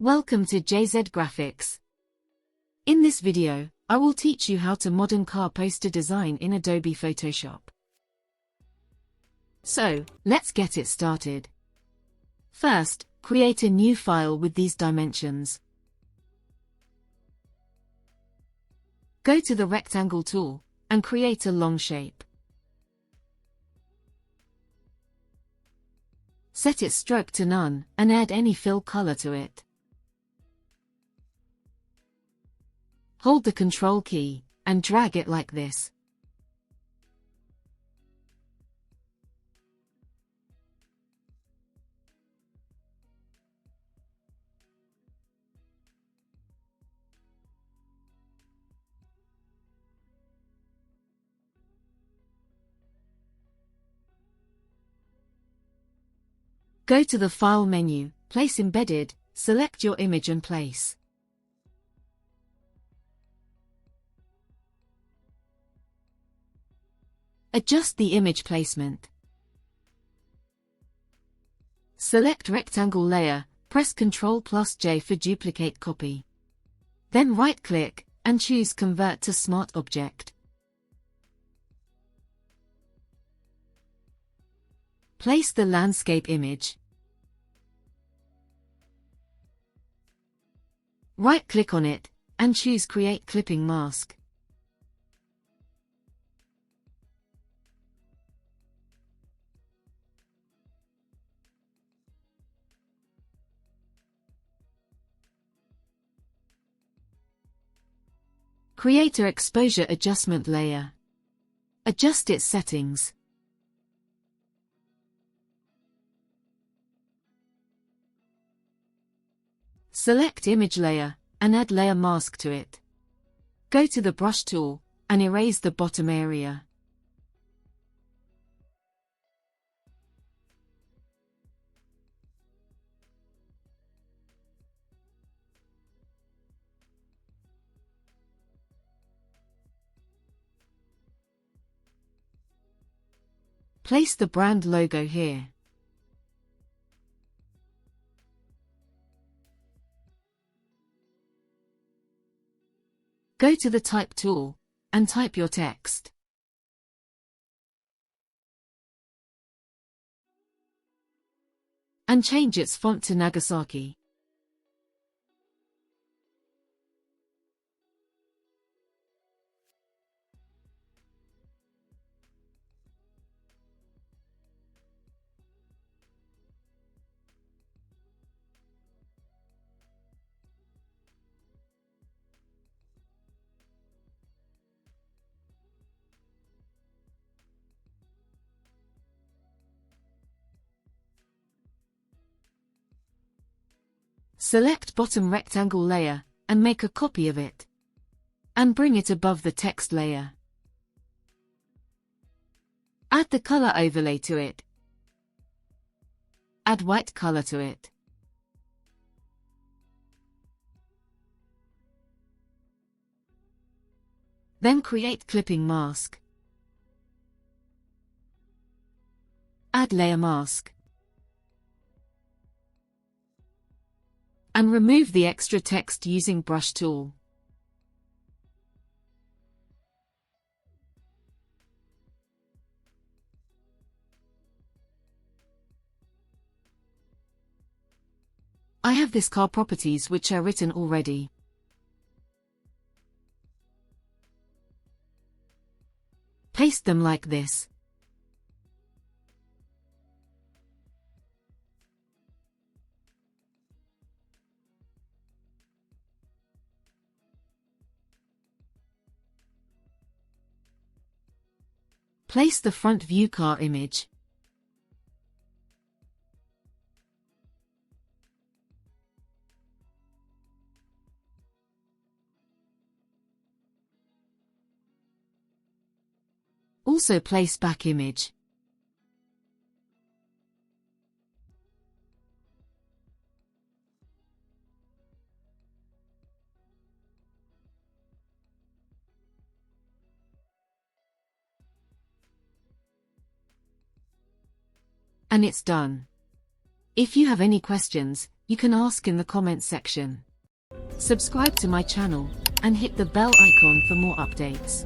Welcome to jzgraphics. In this video, I will teach you how to modern car poster design in Adobe Photoshop. So, let's get it started. First, create a new file with these dimensions. Go to the rectangle tool, and create a long shape. Set its stroke to none, and add any fill color to it. Hold the Ctrl key, and drag it like this. Go to the File menu, Place Embedded, select your image and place. Adjust the image placement. Select Rectangle Layer, press Ctrl+J for duplicate copy. Then right-click, and choose Convert to Smart Object. Place the landscape image. Right-click on it, and choose Create Clipping Mask. Create an exposure adjustment layer. Adjust its settings. Select Image Layer, and add Layer Mask to it. Go to the Brush tool, and erase the bottom area. Place the brand logo here. Go to the Type tool, and type your text. And change its font to Nagasaki. Select bottom rectangle layer, and make a copy of it. And bring it above the text layer. Add the color overlay to it. Add white color to it. Then create clipping mask. Add layer mask. And remove the extra text using Brush tool. I have this car properties which are written already. Paste them like this. Place the front view car image. Also place back image. And it's done. If you have any questions, you can ask in the comments section. Subscribe to my channel, and hit the bell icon for more updates.